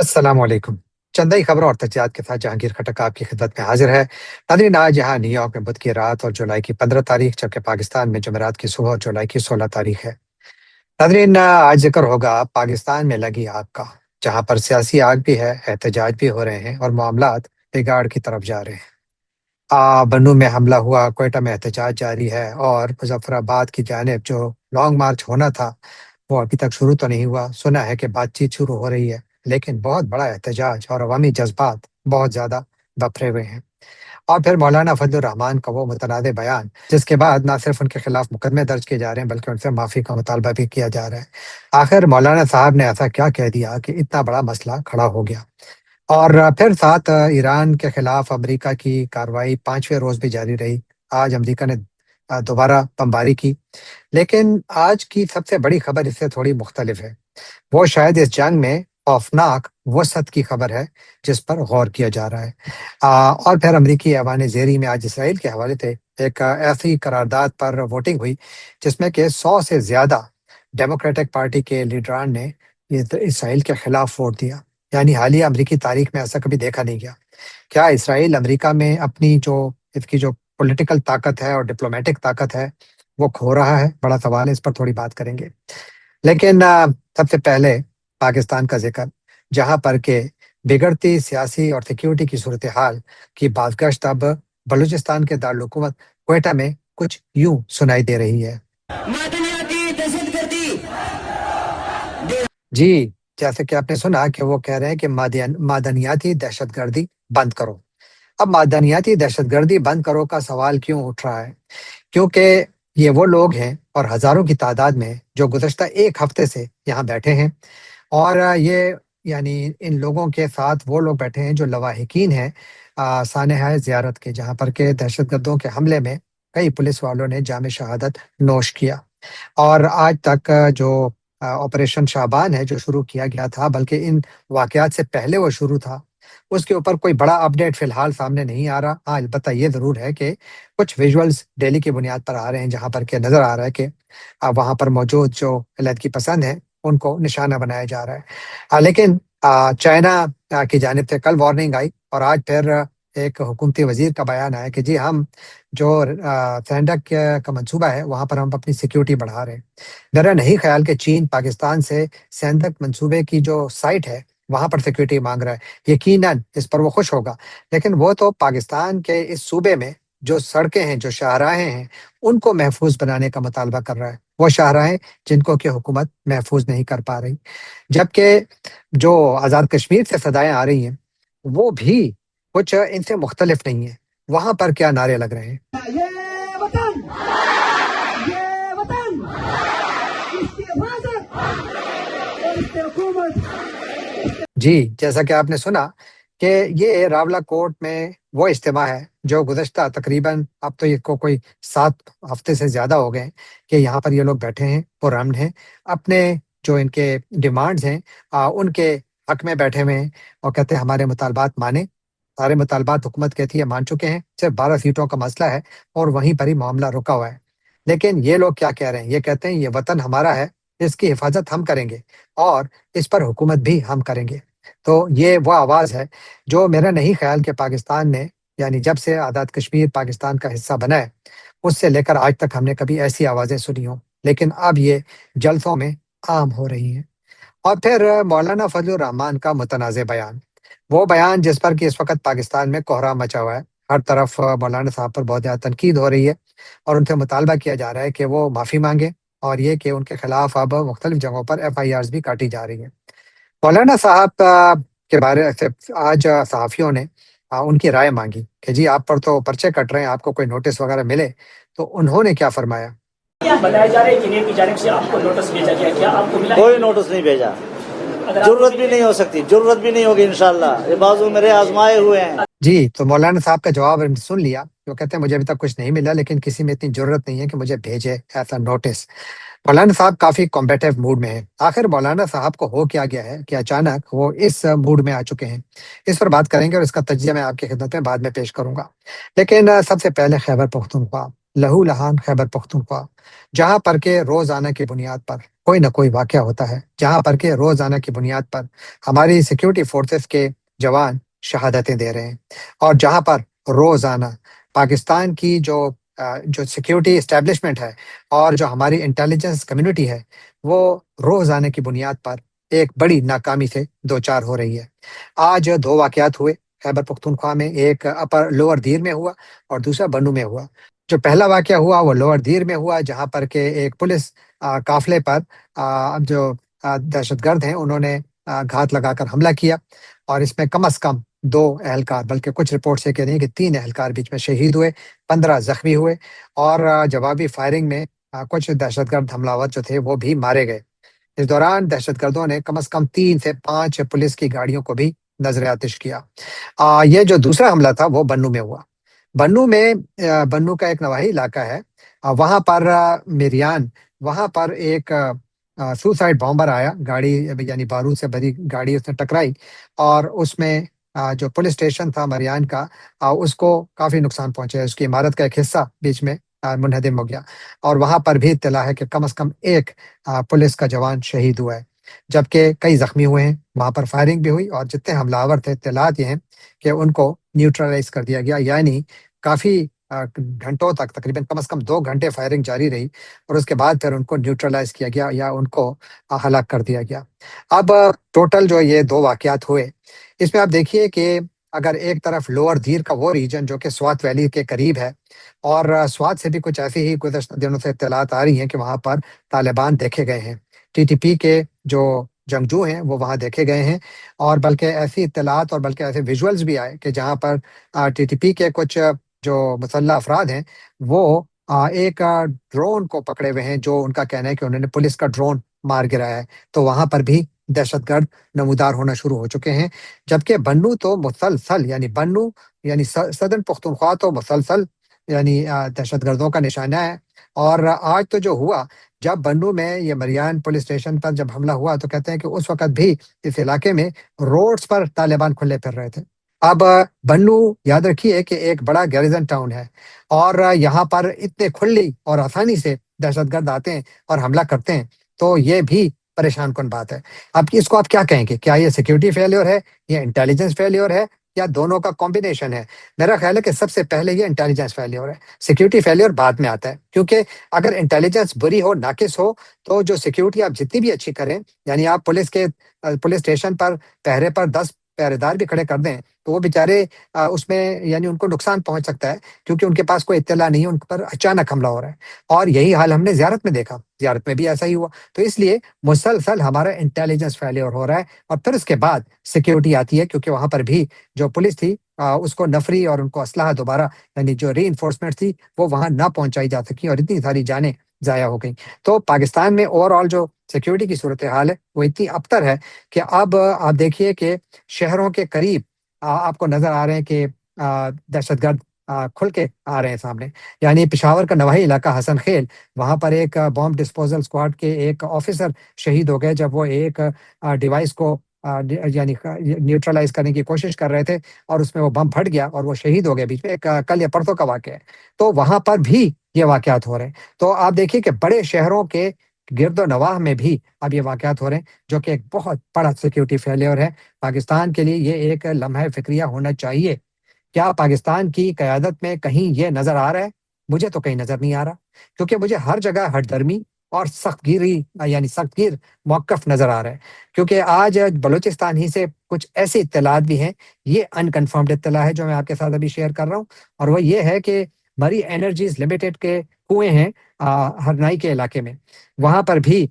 السلام علیکم۔ چند ہی خبروں اور تجزیات کے ساتھ جہانگیر کھٹک آپ کی خدمت میں حاضر ہے۔ ناظرین، آج یہاں نیو یارک میں بدھ کی رات اور جولائی کی 15 تاریخ، جبکہ پاکستان میں جمعرات کی صبح اور جولائی کی 16 تاریخ ہے۔ ناظرین، آج ذکر ہوگا پاکستان میں لگی آگ کا، جہاں پر سیاسی آگ بھی ہے، احتجاج بھی ہو رہے ہیں اور معاملات بگاڑ کی طرف جا رہے ہیں۔ بنو میں حملہ ہوا، کوئٹہ میں احتجاج جاری ہے، اور مظفر آباد کی جانب جو لانگ مارچ ہونا تھا وہ ابھی تک شروع تو نہیں ہوا۔ سنا ہے کہ بات چیت شروع ہو رہی ہے، لیکن بہت بڑا احتجاج اور عوامی جذبات بہت زیادہ بپھرے ہوئے ہیں۔ اور پھر مولانا فضل الرحمان کا وہ متنازع بیان، جس کے بعد نہ صرف ان کے خلاف مقدمے درج کیے جا رہے ہیں بلکہ ان سے معافی کا مطالبہ بھی کیا جا رہا ہے۔ آخر مولانا صاحب نے ایسا کیا کہہ دیا کہ اتنا بڑا مسئلہ کھڑا ہو گیا؟ اور پھر ساتھ ایران کے خلاف امریکہ کی کارروائی 5ویں روز بھی جاری رہی۔ آج امریکہ نے دوبارہ بمباری کی، لیکن آج کی سب سے بڑی خبر اس سے تھوڑی مختلف ہے۔ وہ شاید اس جنگ میں خوفناک وسعت کی خبر ہے جس پر غور کیا جا رہا ہے۔ اور پھر امریکی ایوان زیریں میں آج اسرائیل کے حوالے سے ایک ایسی قرارداد پر ووٹنگ ہوئی جس میں کہ 100 سے زیادہ ڈیموکریٹک پارٹی کے لیڈران نے اسرائیل کے خلاف ووٹ دیا۔ یعنی حالیہ امریکی تاریخ میں ایسا کبھی دیکھا نہیں گیا۔ کیا اسرائیل امریکہ میں اپنی اس کی جو پولیٹیکل طاقت ہے اور ڈپلومیٹک طاقت ہے وہ کھو رہا ہے؟ بڑا سوال ہے، اس پر تھوڑی بات کریں گے۔ لیکن سب سے پہلے پاکستان کا ذکر، جہاں پر کہ بگڑتی سیاسی اور سیکیورٹی کی صورتحال کی بازگشت اب بلوچستان کے دارالحکومت کوئٹہ میں کچھ یوں سنائی دے رہی ہے۔ معدنیاتی دہشت گردی جی، جیسے کہ آپ نے سنا کہ وہ کہہ رہے ہیں کہ معدنیاتی دہشت گردی بند کرو۔ اب معدنیاتی دہشت گردی بند کرو کا سوال کیوں اٹھ رہا ہے؟ کیونکہ یہ وہ لوگ ہیں اور ہزاروں کی تعداد میں جو گزشتہ ایک ہفتے سے یہاں بیٹھے ہیں، اور یہ یعنی ان لوگوں کے ساتھ وہ لوگ بیٹھے ہیں جو لواحقین ہیں سانحہ زیارت کے، جہاں پر کہ دہشت گردوں کے حملے میں کئی پولیس والوں نے جام شہادت نوش کیا۔ اور آج تک جو آپریشن شعبان ہے جو شروع کیا گیا تھا، بلکہ ان واقعات سے پہلے وہ شروع تھا، اس کے اوپر کوئی بڑا اپڈیٹ فی الحال سامنے نہیں آ رہا۔ ہاں، البتہ یہ ضرور ہے کہ کچھ ویژولز ڈیلی کی بنیاد پر آ رہے ہیں، جہاں پر کہ نظر آ رہا ہے کہ وہاں پر موجود جو علیحدگی پسند ہیں ان کو نشانہ بنایا جا رہا ہے۔ لیکن چائنا کی جانب سے کل وارننگ آئی، اور آج پھر ایک حکومتی وزیر کا بیان آیا کہ جی ہم جو سینڈک کا منصوبہ ہے وہاں پر ہم اپنی سیکیورٹی بڑھا رہے ہیں۔ میرا نہیں خیال کہ چین پاکستان سے سینڈک منصوبے کی جو سائٹ ہے وہاں پر سیکیورٹی مانگ رہا ہے۔ یقیناً اس پر وہ خوش ہوگا، لیکن وہ تو پاکستان کے اس صوبے میں جو سڑکیں ہیں، جو شاہراہیں ہیں، ان کو محفوظ بنانے کا مطالبہ کر رہا ہے۔ وہ شاہراہیں جن کو کہ حکومت محفوظ نہیں کر پا رہی، جبکہ جو آزاد کشمیر سے صدائیں آ رہی ہیں وہ بھی کچھ ان سے مختلف نہیں ہیں۔ وہاں پر کیا نعرے لگ رہے ہیں؟ یہ وطن، یہ وطن، اس کی حفاظت اور اس کی حکومت۔ جی، جیسا کہ آپ نے سنا کہ یہ راولہ کوٹ میں وہ اجتماع ہے جو گزشتہ تقریباً اب تو یہ کوئی 7 ہفتے سے زیادہ ہو گئے ہیں کہ یہاں پر یہ لوگ بیٹھے ہیں اور امن ہیں، اپنے جو ان کے ڈیمانڈز ہیں ان کے حق میں بیٹھے ہوئے ہیں، اور کہتے ہیں ہمارے مطالبات مانیں۔ سارے مطالبات حکومت کہتی ہے مان چکے ہیں، صرف 12 سیٹوں کا مسئلہ ہے اور وہیں پر ہی معاملہ رکا ہوا ہے۔ لیکن یہ لوگ کیا کہہ رہے ہیں؟ یہ کہتے ہیں یہ وطن ہمارا ہے، اس کی حفاظت ہم کریں گے اور اس پر حکومت بھی ہم کریں گے۔ تو یہ وہ آواز ہے جو میرا نہیں خیال کہ پاکستان نے، یعنی جب سے آزاد کشمیر پاکستان کا حصہ بنا ہے اس سے لے کر آج تک ہم نے کبھی ایسی آوازیں سنی ہوں، لیکن اب یہ جلسوں میں عام ہو رہی ہیں۔ اور پھر مولانا فضل الرحمان کا متنازع بیان، وہ بیان جس پر کہ اس وقت پاکستان میں کوہرام مچا ہوا ہے۔ ہر طرف مولانا صاحب پر بہت زیادہ تنقید ہو رہی ہے اور ان سے مطالبہ کیا جا رہا ہے کہ وہ معافی مانگے، اور یہ کہ ان کے خلاف اب مختلف جگہوں پر FIRs بھی کاٹی جا رہی ہیں۔ مولانا صاحب کے بارے سے آج صحافیوں نے ان کی رائے مانگی کہ جی آپ پر تو پرچے کٹ رہے ہیں، آپ کو کوئی نوٹس وغیرہ ملے؟ تو انہوں نے کیا فرمایا؟ بتایا جا رہا ہے کہ کی جانب سے آپ کو نوٹس بھیجا گیا، کیا آپ کو ملا؟ کوئی نوٹس نہیں بھیجا، ضرورت بھی نہیں ہو سکتی، ضرورت بھی نہیں ہوگی انشاءاللہ، یہ بازو میرے آزمائے ہوئے ہیں۔ جی، تو مولانا صاحب کا جواب سن لیا، وہ کہتے ہیں مجھے ابھی تک کچھ نہیں ملا، لیکن کسی میں اتنی ضرورت نہیں ہے کہ مجھے بھیجے ایسا نوٹس۔ مولانا صاحب کافی کمبیٹیو موڈ میں ہیں۔ آخر مولانا صاحب کو ہو کیا گیا ہے کہ اچانک وہ اس موڈ میں آ چکے ہیں؟ اس پر بات کریں گے اور اس کا تجزیہ میں آپ کی خدمت میں بعد میں پیش کروں گا۔ لیکن سب سے پہلے خیبر پختونخوا، لہو لہان خیبر پختونخوا، جہاں پر کہ روزانہ کی بنیاد پر کوئی نہ کوئی واقعہ ہوتا ہے جہاں پر کہ روزانہ کی بنیاد پر ہماری سیکیورٹی فورسز کے جوان شہادتیں دے رہے ہیں، اور جہاں پر روزانہ پاکستان کی جو سیکیورٹی اسٹیبلشمنٹ ہے اور جو ہماری انٹیلیجنس کمیونٹی ہے، وہ روزانہ کی بنیاد پر ایک بڑی ناکامی سے دوچار ہو رہی ہے۔ آج دو واقعات ہوئے خیبر پختونخوا میں، ایک اپر لوور دیر میں ہوا اور دوسرا بنو میں ہوا۔ جو پہلا واقعہ ہوا وہ لوور دیر میں ہوا، جہاں پر کہ ایک پولیس قافلے پر جو دہشت گرد ہیں انہوں نے گھات لگا کر حملہ کیا، اور اس میں کم از کم 2 اہلکار، بلکہ کچھ رپورٹس یہ کہہ رہی ہیں کہ 3 اہلکار بیچ میں شہید ہوئے، 15 زخمی ہوئے، اور جوابی فائرنگ میں کچھ دہشت گرد حملہ آور جو تھے وہ بھی مارے گئے۔ اس دوران دہشت گردوں نے کم از کم 3 سے 5 پولیس کی گاڑیوں کو بھی نظر آتش کیا۔ یہ جو دوسرا حملہ تھا وہ بنو میں ہوا۔ بنو کا ایک نواحی علاقہ ہے، وہاں پر میریان، وہاں پر ایک سوسائڈ بامبر آیا، گاڑی یعنی بارود سے بھری گاڑی اس نے ٹکرائی، اور اس میں جو پولیس اسٹیشن تھا مریان کا، اس کو کافی نقصان پہنچا ہے، اس کی عمارت کا ایک حصہ بیچ میں منہدم ہو گیا، اور وہاں پر بھی اطلاع ہے کہ کم از کم ایک پولیس کا جوان شہید ہوا ہے، جبکہ کئی زخمی ہوئے ہیں۔ وہاں پر فائرنگ بھی ہوئی، اور جتنے حملہ آور تھے اطلاعات یہ ہیں کہ ان کو نیوٹرلائز کر دیا گیا، یعنی کافی گھنٹوں تک، تقریباً کم از کم 2 گھنٹے فائرنگ جاری رہی، اور اس کے بعد پھر ان کو نیوٹرلائز کیا گیا یا ان کو ہلاک کر دیا گیا۔ اب ٹوٹل جو یہ 2 واقعات ہوئے، اس میں آپ دیکھیے کہ اگر ایک طرف لوور دیر کا وہ ریجن جو کہ سوات ویلی کے قریب ہے، اور سوات سے بھی کچھ ایسی ہی گزشتہ دنوں سے اطلاعات آ رہی ہیں کہ وہاں پر طالبان دیکھے گئے ہیں، ٹی ٹی پی کے جو جنگجو ہیں وہ وہاں دیکھے گئے ہیں، اور بلکہ ایسی اطلاعات اور بلکہ ایسے ویژولز بھی آئے کہ جہاں پر ٹی ٹی پی کے کچھ جو مسلح افراد ہیں وہ ایک ڈرون کو پکڑے ہوئے ہیں، جو ان کا کہنا ہے کہ انہوں نے پولیس کا ڈرون مار گرایا ہے، تو وہاں پر بھی دہشت گرد نمودار ہونا شروع ہو چکے ہیں۔ جبکہ بنو تو مسلسل، یعنی بنو یعنی سدرن پختونخوا تو مسلسل یعنی دہشت گردوں کا نشانہ ہے، اور آج تو جو ہوا، جب بنو میں یہ مریان پولیس اسٹیشن پر جب حملہ ہوا تو کہتے ہیں کہ اس وقت بھی اس علاقے میں روڈز پر طالبان کھلے پھر رہے تھے۔ اب بنو یاد رکھیے کہ ایک بڑا گیریزن ٹاؤن ہے، اور یہاں پر اتنے کھلی اور آسانی سے دہشت گرد آتے ہیں اور حملہ کرتے ہیں، تو یہ بھی پریشان کن بات ہے۔ اب اس کو آپ کیا کہیں گے؟ کیا یہ سیکیورٹی فیلیور ہے، یہ انٹیلیجنس فیلیور ہے، یا دونوں کا کمبینیشن ہے؟ میرا خیال ہے کہ سب سے پہلے یہ انٹیلیجنس فیلیور ہے، سیکیورٹی فیلیور بعد میں آتا ہے، کیونکہ اگر انٹیلیجنس بری ہو، ناقص ہو، تو جو سیکیورٹی آپ جتنی بھی اچھی کریں، یعنی آپ پولیس اسٹیشن پر پہرے پر 10 پہرے دار بھی کھڑے کر دیں تو وہ بیچارے اس میں یعنی ان کو نقصان پہنچ سکتا ہے، کیونکہ ان کے پاس کوئی اطلاع نہیں ہے، ان پر اچانک حملہ ہو رہا ہے، اور یہی حال ہم نے زیارت میں دیکھا، زیارت میں بھی ایسا ہی ہوا۔ تو اس لیے مسلسل ہمارا انٹیلیجنس فیلیور ہو رہا ہے، اور پھر اس کے بعد سیکیورٹی آتی ہے، کیونکہ وہاں پر بھی جو پولیس تھی اس کو نفری اور ان کو اسلحہ دوبارہ یعنی جو ری انفورسمنٹ تھی وہ وہاں نہ پہنچائی جا سکی، اور اتنی ساری جانیں ضائع ہو گئیں۔ تو پاکستان میں اوور آل جو سیکیورٹی کی صورتحال ہے وہ اتنی ابتر ہے کہ اب آپ دیکھیے کہ شہروں کے قریب آپ کو نظر آ رہے ہیں کہ دہشت گرد کھل کے آ رہے ہیں سامنے۔ یعنی پشاور کا نواحی علاقہ حسن خیل، وہاں پر ایک بم ڈسپوزل اسکواڈ کے ایک آفیسر شہید ہو گئے جب وہ ایک ڈیوائس کو یعنی نیوٹرلائز کرنے کی کوشش کر رہے تھے، اور اس میں وہ بم پھٹ گیا اور وہ شہید ہو گئے۔ بیچ میں ایک کل یا پرسوں کا واقعہ ہے، تو وہاں پر بھی یہ واقعات ہو رہے ہیں۔ تو آپ دیکھیے کہ بڑے شہروں کے گرد و نواح میں بھی اب یہ واقعات ہو رہے ہیں، جو کہ ایک بہت بڑا سیکیورٹی فیلیور ہے۔ پاکستان کے لیے یہ ایک لمحہ فکریہ ہونا چاہیے۔ کیا پاکستان کی قیادت میں کہیں یہ نظر آ رہا ہے؟ مجھے تو کہیں نظر نہیں آ رہا، کیونکہ مجھے ہر جگہ ہٹ درمی اور سخت گیری یعنی سخت گیر موقف نظر آ رہا ہے۔ کیونکہ آج بلوچستان ہی سے کچھ ایسی اطلاعات بھی ہیں، یہ انکنفرمڈ اطلاع ہے جو میں آپ کے ساتھ ابھی شیئر کر رہا ہوں، اور وہ یہ ہے کہ مری انرجیز لمیٹڈ کے کنویں ہیں ہرنائی کے علاقے میں، وہاں پر بھی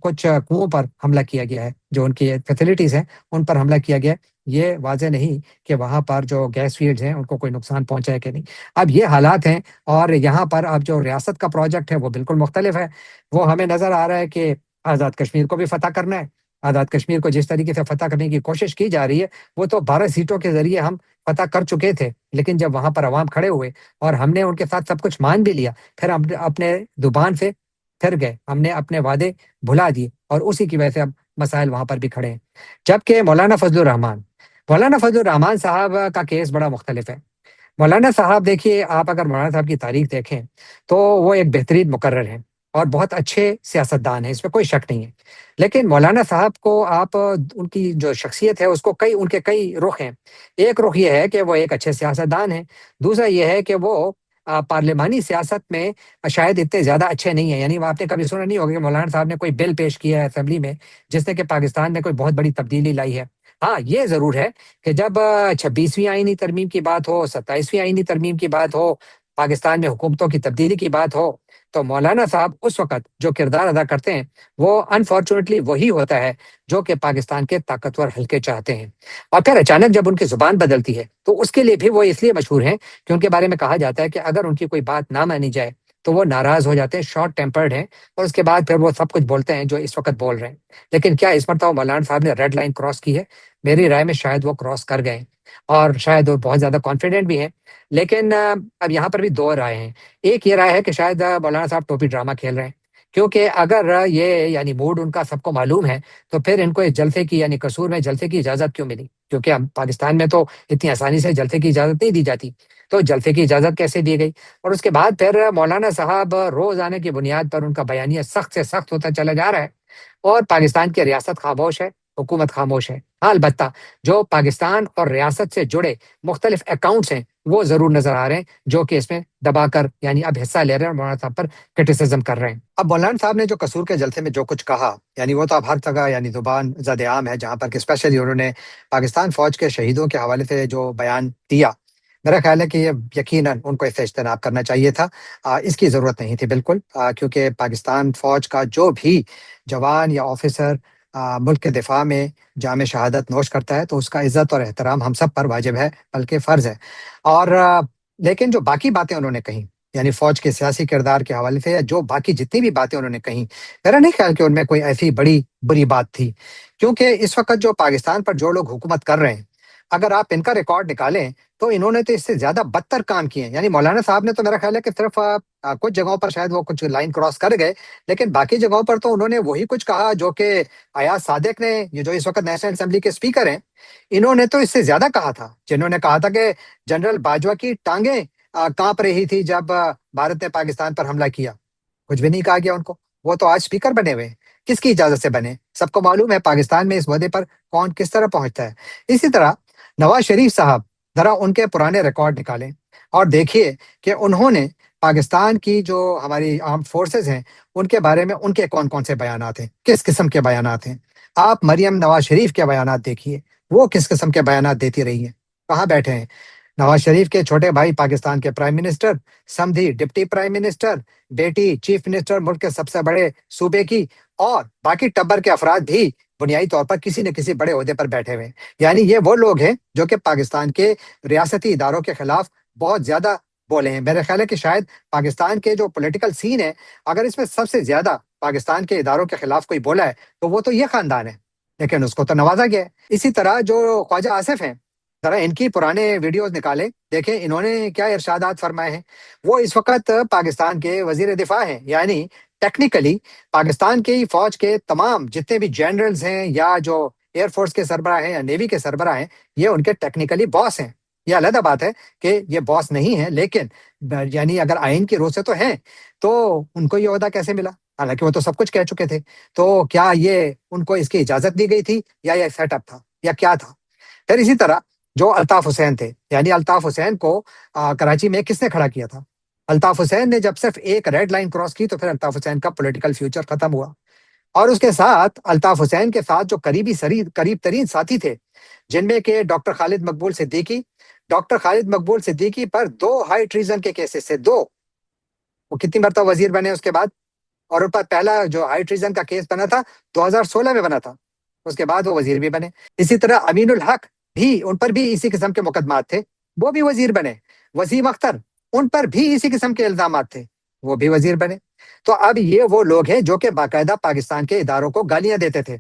کچھ کنووں پر حملہ کیا گیا ہے، جو ان کی فیسلٹیز ہیں ان پر حملہ کیا گیا ہے۔ یہ واضح نہیں کہ وہاں پر جو گیس فیلڈز ہیں ان کو کوئی نقصان پہنچا ہے کہ نہیں۔ اب یہ حالات ہیں، اور یہاں پر اب جو ریاست کا پروجیکٹ ہے وہ بالکل مختلف ہے۔ وہ ہمیں نظر آ رہا ہے کہ آزاد کشمیر کو بھی فتح کرنا ہے۔ آزاد کشمیر کو جس طریقے سے فتح کرنے کی کوشش کی جا رہی ہے، وہ تو 12 سیٹوں کے ذریعے ہم فتح کر چکے تھے، لیکن جب وہاں پر عوام کھڑے ہوئے اور ہم نے ان کے ساتھ سب کچھ مان بھی لیا، پھر ہم اپنے زبان سے پھر گئے، ہم نے اپنے وعدے بھلا دیے، اور اسی کی وجہ سے اب مسائل وہاں پر بھی کھڑے ہیں۔ جبکہ مولانا فضل الرحمان صاحب کا کیس بڑا مختلف ہے۔ مولانا صاحب دیکھیے، آپ اگر مولانا صاحب کی تاریخ دیکھیں تو وہ ایک بہترین مقرر ہیں، اور بہت اچھے سیاستدان ہیں، اس میں کوئی شک نہیں ہے۔ لیکن مولانا صاحب کو آپ ان کی جو شخصیت ہے اس کو ان کے کئی رخ ہیں۔ ایک رخ یہ ہے کہ وہ ایک اچھے سیاستدان ہیں، دوسرا یہ ہے کہ وہ پارلیمانی سیاست میں شاید اتنے زیادہ اچھے نہیں ہیں۔ یعنی آپ نے کبھی سنا نہیں ہوگا کہ مولانا صاحب نے کوئی بل پیش کیا ہے اسمبلی میں جس نے کہ پاکستان میں کوئی بہت بڑی تبدیلی لائی ہے۔ ہاں، یہ ضرور ہے کہ جب 26ویں آئینی ترمیم کی بات ہو، 27ویں آئینی ترمیم کی بات ہو، پاکستان میں حکومتوں کی تبدیلی کی بات ہو، تو مولانا صاحب اس وقت جو کردار ادا کرتے ہیں وہ انفارچونیٹلی وہی ہوتا ہے جو کہ پاکستان کے طاقتور حلقے چاہتے ہیں۔ اور پھر اچانک جب ان کی زبان بدلتی ہے تو اس کے لیے بھی وہ اس لیے مشہور ہیں کہ ان کے بارے میں کہا جاتا ہے کہ اگر ان کی کوئی بات نہ مانی جائے تو وہ ناراض ہو جاتے ہیں، شارٹ ٹیمپرڈ ہیں، اور اس کے بعد پھر وہ سب کچھ بولتے ہیں جو اس وقت بول رہے ہیں۔ لیکن کیا اس مرتبہ مولانا صاحب نے ریڈ لائن کراس کی ہے؟ میری رائے میں شاید وہ کراس کر گئے ہیں، اور شاید وہ بہت زیادہ کانفیڈنٹ بھی ہیں۔ لیکن اب یہاں پر بھی دو رائے ہیں۔ ایک یہ رائے ہے کہ شاید مولانا صاحب ٹوپی ڈرامہ کھیل رہے ہیں، کیونکہ اگر یہ یعنی موڈ ان کا سب کو معلوم ہے تو پھر ان کو اس جلسے کی یعنی قصور میں جلسے کی اجازت کیوں ملی؟ کیونکہ ہم پاکستان میں تو اتنی آسانی سے جلسے کی اجازت نہیں دی جاتی، تو جلسے کی اجازت کیسے دی گئی؟ اور اس کے بعد پھر مولانا صاحب روز آنے کی بنیاد پر ان کا بیانیہ سخت سے سخت ہوتا چلا جا رہا ہے، اور پاکستان کی ریاست خاموش ہے، حکومت خاموش ہے۔ ہاں، البتہ جو پاکستان اور ریاست سے جڑے مختلف اکاؤنٹس ہیں وہ ضرور نظر آ رہے ہیں جو کہ اس میں دبا کر یعنی اب حصہ لے رہے ہیں اور مولانا صاحب پر کرٹیسزم کر رہے ہیں۔ اب مولانا صاحب نے جو قصور کے جلسے میں جو کچھ کہا یعنی وہ تو اب ہر جگہ یعنی زبان زد عام ہے، جہاں پر کہ اسپیشلی انہوں نے پاکستان فوج کے شہیدوں کے حوالے سے جو بیان دیا، میرا خیال ہے کہ یہ یقیناً ان کو اس سے اجتناب کرنا چاہیے تھا۔ اس کی ضرورت نہیں تھی بالکل، کیونکہ پاکستان فوج کا جو بھی جوان یا آفیسر ملک کے دفاع میں جام شہادت نوش کرتا ہے تو اس کا عزت اور احترام ہم سب پر واجب ہے، بلکہ فرض ہے۔ اور لیکن جو باقی باتیں انہوں نے کہیں یعنی فوج کے سیاسی کردار کے حوالے سے یا جو باقی جتنی بھی باتیں انہوں نے کہیں، میرا نہیں خیال کہ ان میں کوئی ایسی بڑی بری بات تھی، کیونکہ اس وقت جو پاکستان پر جو لوگ حکومت کر رہے ہیں اگر آپ ان کا ریکارڈ نکالیں تو انہوں نے تو اس سے زیادہ بدتر کام کیے ہیں۔ یعنی مولانا صاحب نے تو میرا خیال ہے کہ صرف کچھ جگہوں پر شاید وہ کچھ لائن کراس کر گئے، لیکن باقی جگہوں پر تو انہوں نے وہی کچھ کہا جو کہ ایاز صادق نے، یہ جو اس وقت نیشنل اسمبلی کے اسپیکر ہیں، انہوں نے تو اس سے زیادہ کہا تھا، جنہوں نے کہا تھا کہ جنرل باجوہ کی ٹانگیں کانپ رہی تھی جب بھارت نے پاکستان پر حملہ کیا۔ کچھ بھی نہیں کہا گیا ان کو، وہ تو آج اسپیکر بنے ہوئے ہیں، کس کی اجازت سے بنے؟ سب کو معلوم ہے پاکستان میں اس عہدے پر کون کس طرح پہنچتا ہے۔ اسی طرح نواز شریف صاحب، ذرا ان کے پرانے ریکارڈ نکالیں اور دیکھیے کہ انہوں نے پاکستان کی جو ہماری آرمڈ فورسز ہیں ان کے بارے میں ان کے کون کون سے بیانات ہیں، کس قسم کے بیانات ہیں۔ آپ مریم نواز شریف کے بیانات دیکھیے، وہ کس قسم کے بیانات دیتی رہی ہیں، کہاں بیٹھے ہیں؟ نواز شریف کے چھوٹے بھائی پاکستان کے پرائم منسٹر، سمدھی ڈپٹی پرائم منسٹر، بیٹی چیف منسٹر ملک کے سب سے بڑے صوبے کی، اور باقی ٹبر کے افراد بھی بنیادی طور پر کسی نہ کسی بڑے عہدے پر بیٹھے ہوئے ہیں۔ یعنی یہ وہ لوگ ہیں جو کہ پاکستان کے ریاستی اداروں کے خلاف بہت زیادہ بولے ہیں۔ میرے خیال ہے کہ شاید پاکستان کے جو پولیٹیکل سین ہے، اگر اس میں سب سے زیادہ پاکستان کے اداروں کے خلاف کوئی بولا ہے تو وہ تو یہ خاندان ہے، لیکن اس کو تو نوازا گیا ہے۔ اسی طرح جو خواجہ آصف ہیں، ذرا ان کی پرانے ویڈیوز نکالیں، دیکھیں انہوں نے کیا ارشادات فرمائے ہیں۔ وہ اس وقت پاکستان کے وزیر دفاع ہیں، یعنی ٹیکنیکلی پاکستان کی فوج کے تمام جتنے بھی جنرلز ہیں یا جو ایئر فورس کے سربراہ ہیں یا نیوی کے سربراہ ہیں، یہ ان کے ٹیکنیکلی باس ہیں۔ یہ علیحدہ بات ہے کہ یہ باس نہیں ہے، لیکن یعنی اگر آئین کی روح سے تو ہیں تو ان کو یہ عہدہ کیسے ملا؟ حالانکہ وہ تو سب کچھ کہہ چکے تھے۔ تو کیا یہ ان کو اس کی اجازت دی گئی تھی یا یہ سیٹ اپ تھا یا کیا تھا؟ پھر اسی طرح جو الطاف حسین تھے، یعنی الطاف حسین کو کراچی میں کس نے کھڑا کیا تھا؟ الطاف حسین نے جب صرف ایک ریڈ لائن کراس کی تو پھر الطاف حسین کا پولیٹیکل فیوچر ختم ہوا۔ اور اس کے ساتھ الطاف حسین کے ساتھ جو قریب ترین ساتھی تھے، جن میں کہ ڈاکٹر خالد مقبول صدیقی پر 2 ہائی ٹریزن کے کیسز سے 2، وہ کتنی مرتبہ وزیر بنے اس کے بعد، اور ان پر پہلا جو ہائی ٹریزن کا کیس بنا تھا 2016 میں بنا تھا، اس کے بعد وہ وزیر بھی بنے۔ اسی طرح امین الحق بھی، ان پر بھی اسی قسم کے مقدمات تھے، وہ بھی وزیر بنے۔ وسیم اختر، ان پر بھی اسی قسم کے الزامات تھے، وہ بھی وزیر بنے۔ تو اب یہ وہ لوگ ہیں جو کہ باقاعدہ پاکستان کے اداروں کو گالیاں دیتے تھے۔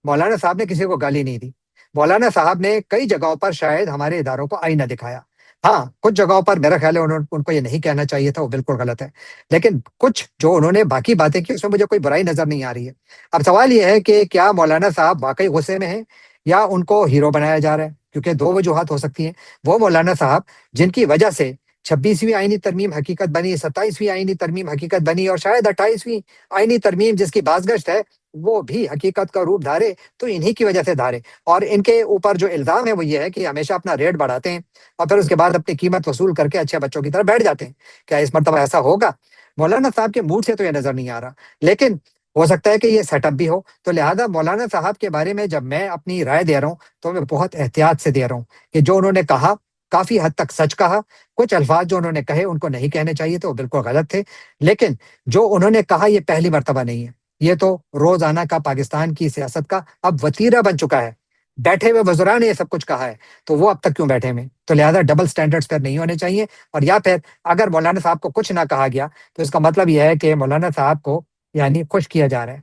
مولانا صاحب نے کسی کو گالی نہیں دی۔ مولانا صاحب نے کئی جگہوں پر شاید ہمارے اداروں کو آئینہ دکھایا۔ ہاں، کچھ جگہوں پر میرا خیال ہے ان کو یہ نہیں کہنا چاہیے تھا، وہ بالکل غلط ہے، لیکن کچھ جو انہوں نے باقی باتیں کی اس میں مجھے کوئی برائی نظر نہیں آ رہی ہے۔ اب سوال یہ ہے کہ کیا مولانا صاحب واقعی غصے میں ہیں یا ان کو ہیرو بنایا جا رہا ہے؟ کیونکہ 2 وجوہات ہو سکتی ہیں۔ وہ مولانا صاحب جن کی وجہ سے 26ویں آئینی ترمیم حقیقت بنی، 27ویں آئینی ترمیم حقیقت بنی، اور شاید 28ویں آئینی ترمیم جس کی بازگشت ہے وہ بھی حقیقت کا روپ دھارے، تو انہی کی وجہ سے دھارے۔ اور ان کے اوپر جو الزام ہے وہ یہ ہے کہ ہمیشہ اپنا ریٹ بڑھاتے ہیں اور پھر اس کے بعد اپنی قیمت وصول کر کے اچھے بچوں کی طرح بیٹھ جاتے ہیں۔ کیا اس مرتبہ ایسا ہوگا؟ مولانا صاحب کے موڈ سے تو یہ نظر نہیں آ رہا، لیکن ہو سکتا ہے کہ یہ سیٹ اپ بھی ہو۔ تو لہٰذا مولانا صاحب کے بارے میں جب میں اپنی رائے دے رہا ہوں تو میں بہت احتیاط سے دے رہا ہوں کہ جو انہوں نے کہا کافی حد تک سچ کہا، کچھ الفاظ جو انہوں نے کہے ان کو نہیں کہنے چاہیے تھے، وہ بالکل غلط تھے، لیکن جو انہوں نے کہا یہ پہلی مرتبہ نہیں ہے، یہ تو روزانہ کا پاکستان کی سیاست کا اب وتیرہ بن چکا ہے۔ بیٹھے ہوئے وزراء نے یہ سب کچھ کہا ہے تو وہ اب تک کیوں بیٹھے ہوئے؟ تو لہٰذا ڈبل سٹینڈرڈز پر نہیں ہونے چاہیے، اور یا پھر اگر مولانا صاحب کو کچھ نہ کہا گیا تو اس کا مطلب یہ ہے کہ مولانا صاحب کو یعنی خوش کیا جا رہا ہے۔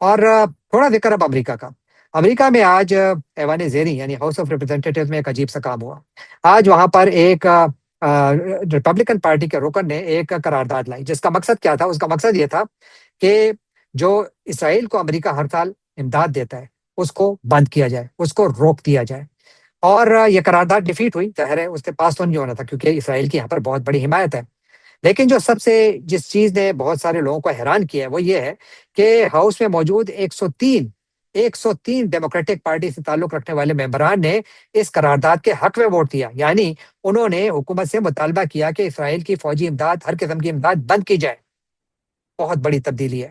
اور تھوڑا ذکر اب امریکہ کا۔ امریکہ میں آج ایوان زیریں یعنی ہاؤس آف ریپرزینٹیٹیوز میں ایک عجیب سا کام ہوا۔ آج وہاں پر ایک ریپبلکن پارٹی کے رکن نے ایک قرارداد لائی، جس کا مقصد کیا تھا؟ اس کا مقصد یہ تھا کہ جو اسرائیل کو امریکہ ہر سال امداد دیتا ہے اس کو بند کیا جائے، اس کو روک دیا جائے۔ اور یہ قرارداد ڈیفیٹ ہوئی، ظاہر ہے اس سے پاس تو نہیں ہونا تھا کیونکہ اسرائیل کی یہاں پر بہت بڑی حمایت ہے۔ لیکن جو سب سے جس چیز نے بہت سارے لوگوں کو حیران کیا ہے وہ یہ ہے کہ ہاؤس میں موجود 103 ڈیموکریٹک پارٹی سے تعلق رکھنے والے ممبران نے اس قرارداد کے حق میں ووٹ دیا، یعنی انہوں نے حکومت سے مطالبہ کیا کہ اسرائیل کی فوجی امداد، ہر قسم کی امداد بند کی جائے۔ بہت بڑی تبدیلی ہے۔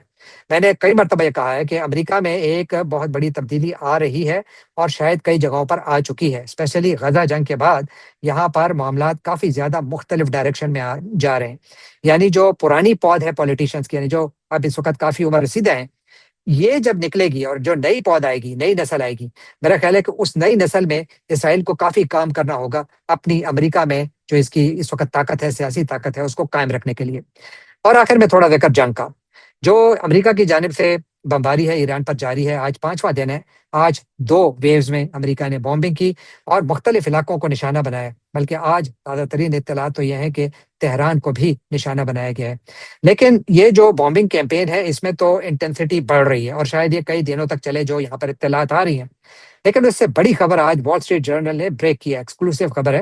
میں نے کئی مرتبہ یہ کہا ہے کہ امریکہ میں ایک بہت بڑی تبدیلی آ رہی ہے اور شاید کئی جگہوں پر آ چکی ہے، اسپیشلی غزہ جنگ کے بعد یہاں پر معاملات کافی زیادہ مختلف ڈائریکشن میں جا رہے ہیں۔ یعنی جو پرانی پود ہے پولیٹیشنز کی، یعنی جو اب اس وقت کافی عمر رسیدہ ہیں، یہ جب نکلے گی اور جو نئی پود آئے گی، نئی نسل آئے گی، میرا خیال ہے کہ اس نئی نسل میں اسرائیل کو کافی کام کرنا ہوگا اپنی امریکہ میں جو اس کی اس وقت طاقت ہے، سیاسی طاقت ہے، اس کو قائم رکھنے کے لیے۔ اور آخر میں تھوڑا ذکر جنگ کا۔ جو امریکہ کی جانب سے بمباری ہے ایران پر جاری ہے، آج 5واں دن ہے۔ آج 2 ویوز میں امریکہ نے بومبنگ کی اور مختلف علاقوں کو نشانہ بنایا، بلکہ آج تازہ ترین اطلاعات تو یہ ہیں کہ تہران کو بھی نشانہ بنایا گیا ہے۔ لیکن یہ جو بومبنگ کیمپین ہے اس میں تو انٹینسٹی بڑھ رہی ہے اور شاید یہ کئی دنوں تک چلے، جو یہاں پر اطلاعات آ رہی ہیں۔ لیکن اس سے بڑی خبر آج وال اسٹریٹ جرنل نے بریک کیا، ایکسکلوسیو خبر ہے۔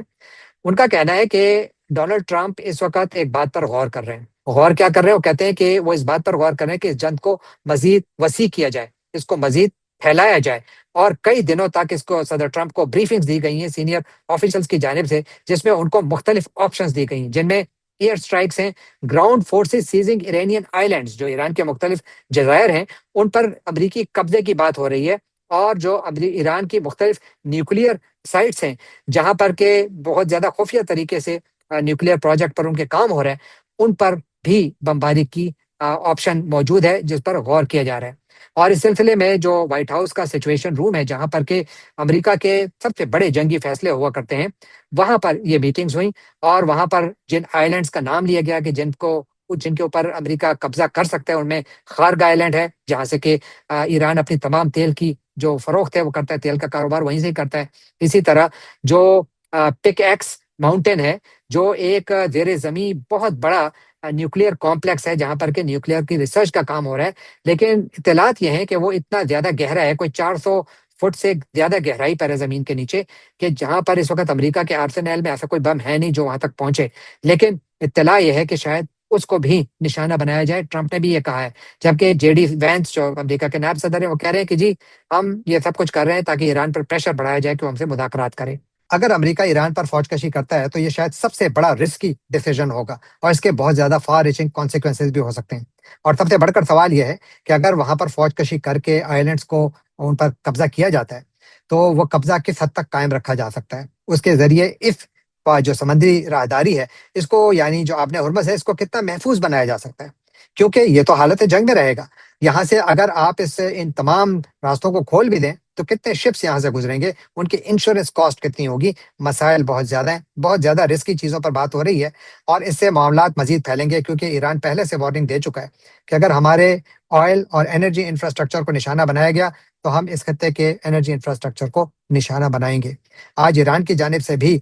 ان کا کہنا ہے کہ ڈونلڈ ٹرمپ اس وقت ایک بات پر غور کر رہے ہیں۔ غور کیا کر رہے ہیں؟ وہ کہتے ہیں کہ وہ اس بات پر غور کر رہے ہیں کہ اس جنگ کو مزید وسیع کیا جائے، اس کو مزید پھیلایا جائے، اور کئی دنوں تک اس کو صدر ٹرمپ کو بریفنگز دی گئی ہیں سینئر آفیشلز کی جانب سے، جس میں ان کو مختلف آپشنز دی گئی ہیں، جن میں ایئر سٹرائکس ہیں، ground forces seizing Iranian islands, جو ایران کے مختلف جزائر ہیں ان پر امریکی قبضے کی بات ہو رہی ہے، اور جو ایران کی مختلف نیوکلیئر سائٹس ہیں جہاں پر کہ بہت زیادہ خفیہ طریقے سے نیوکلیئر پروجیکٹ پر ان کے کام ہو رہے ہیں، ان پر بھی بمباری کی آپشن موجود ہے جس پر غور کیا جا رہا ہے۔ اور اس سلسلے میں جو وائٹ ہاؤس کا سچویشن روم ہے جہاں پر کہ امریکہ کے سب سے بڑے جنگی فیصلے ہوا کرتے ہیں، وہاں پر یہ میٹنگز ہوئیں، اور وہاں پر جن آئیلینڈز کا نام لیا گیا کہ جن کے اوپر امریکہ قبضہ کر سکتا ہے، ان میں خارگ آئیلینڈ ہے جہاں سے کہ ایران اپنی تمام تیل کی جو فروخت ہے وہ کرتا ہے، تیل کا کاروبار وہیں سے ہی کرتا ہے۔ اسی طرح جو پک ایکس ماؤنٹین ہے جو ایک زیر زمین بہت بڑا نیوکلیئر کمپلیکس ہے جہاں پر کہ نیوکلیئر کی ریسرچ کا کام ہو رہا ہے، لیکن اطلاعات یہ ہیں کہ وہ اتنا زیادہ گہرا ہے، کوئی 400 فٹ سے زیادہ گہرائی پر ہے زمین کے نیچے، کہ جہاں پر اس وقت امریکہ کے آرسنل میں ایسا کوئی بم ہے نہیں جو وہاں تک پہنچے، لیکن اطلاع یہ ہے کہ شاید اس کو بھی نشانہ بنایا جائے۔ ٹرمپ نے بھی یہ کہا ہے، جبکہ جے ڈی وینس جو امریکہ کے نائب صدر ہیں وہ کہہ رہے ہیں کہ جی ہم یہ سب کچھ کر رہے ہیں تاکہ ایران پر پریشر بڑھایا جائے کہ وہ ہم سے مذاکرات کرے۔ اگر امریکہ ایران پر فوج کشی کرتا ہے تو یہ شاید سب سے بڑا رسکی ڈیسیژن ہوگا اور اس کے بہت زیادہ فار ریچنگ کانسیکوینسز بھی ہو سکتے ہیں۔ اور سب سے بڑھ کر سوال یہ ہے کہ اگر وہاں پر فوج کشی کر کے آئیلینڈز کو ان پر قبضہ کیا جاتا ہے تو وہ قبضہ کس حد تک قائم رکھا جا سکتا ہے، اس کے ذریعے اس جو سمندری راہداری ہے اس کو، یعنی جو آبِ ہرمز ہے، اس کو کتنا محفوظ بنایا جا سکتا ہے، کیونکہ یہ تو حالت جنگ میں رہے گا۔ یہاں سے اگر آپ ان تمام راستوں کو کھول بھی دیں تو کتنے شپس یہاں سے گزریں گے، ان کی انشورنس کاسٹ کتنی ہوگی، مسائل بہت زیادہ ہیں، بہت زیادہ رسکی چیزوں پر بات ہو رہی ہے، اور اس سے معاملات مزید پھیلیں گے، کیونکہ ایران پہلے سے وارننگ دے چکا ہے کہ اگر ہمارے آئل اور انرجی انفراسٹرکچر کو نشانہ بنایا گیا تو ہم اس خطے کے انرجی انفراسٹرکچر کو نشانہ بنائیں گے۔ آج ایران کی جانب سے بھی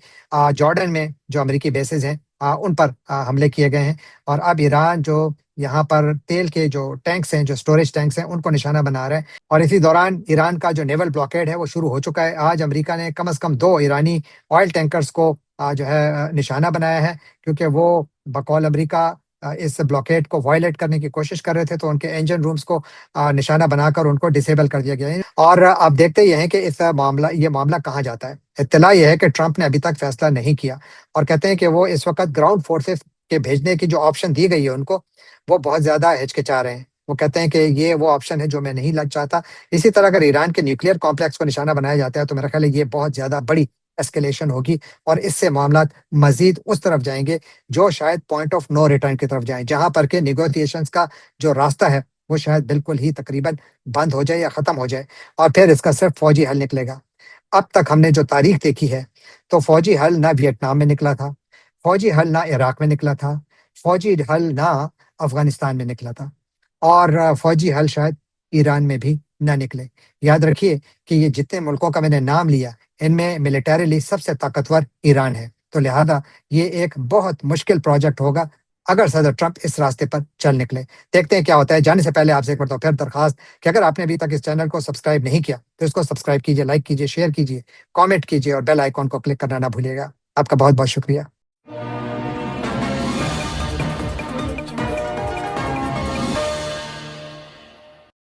جارڈن میں جو امریکی بیسز ہیں ان پر حملے کیے گئے ہیں، اور اب ایران جو یہاں پر تیل کے جو ٹینکس ہیں، جو سٹوریج ٹینکس ہیں، ان کو نشانہ بنا رہا ہے۔ اور اسی دوران ایران کا جو نیول بلاکیڈ ہے وہ شروع ہو چکا ہے۔ آج امریکہ نے کم از کم 2 ایرانی آئل ٹینکرز کو جو ہے نشانہ بنایا ہے، کیونکہ وہ بقول امریکہ اس بلاکیڈ کو وائلیٹ کرنے کی کوشش کر رہے تھے، تو ان کے انجن رومز کو نشانہ بنا کر ان کو ڈسیبل کر دیا گیا ہے۔ اور آپ دیکھتے ہی ہیں کہ یہ معاملہ کہاں جاتا ہے۔ اطلاع یہ ہے کہ ٹرمپ نے ابھی تک فیصلہ نہیں کیا، اور کہتے ہیں کہ وہ اس وقت گراؤنڈ فورسز کے بھیجنے کی جو آپشن دی گئی ہے ان کو، وہ بہت زیادہ ہچکچا رہے ہیں۔ وہ کہتے ہیں کہ یہ وہ آپشن ہے جو میں نہیں لگ چاہتا۔ اسی طرح اگر ایران کے نیوکلیئر کمپلیکس کو نشانہ بنایا جاتا ہے تو میرا خیال ہے یہ بہت زیادہ بڑی اسکیلیشن ہوگی، اور اس سے معاملات مزید اس طرف جائیں گے جو شاید پوائنٹ آف نو ریٹرن کی طرف جائیں، جہاں پر کہ نیگوسیشنز کا جو راستہ ہے وہ شاید بالکل ہی تقریباً بند ہو جائے یا ختم ہو جائے، اور پھر اس کا صرف فوجی حل نکلے گا۔ اب تک ہم نے جو تاریخ دیکھی ہے تو فوجی حل نہ ویتنام میں نکلا تھا، فوجی حل نہ عراق میں نکلا تھا، فوجی حل نہ افغانستان میں نکلا تھا، اور فوجی حل شاید ایران میں بھی نہ نکلے۔ یاد رکھیے کہ یہ جتنے ملکوں کا میں نے نام لیا ان میں ملیٹریلی سب سے طاقتور ایران ہے، تو لہذا یہ ایک بہت مشکل پروجیکٹ ہوگا اگر صدر ٹرمپ اس راستے پر چل نکلے۔ دیکھتے ہیں کیا ہوتا ہے۔ جانے سے پہلے آپ سے ایک مرتبہ پھر درخواست کہ اگر آپ نے ابھی تک اس چینل کو سبسکرائب نہیں کیا تو اس کو سبسکرائب کیجیے، لائک کیجیے، شیئر کیجیے، کامنٹ کیجیے، اور بیل آئیکن کو کلک کرنا نہ بھولیے گا۔ آپ کا بہت بہت شکریہ۔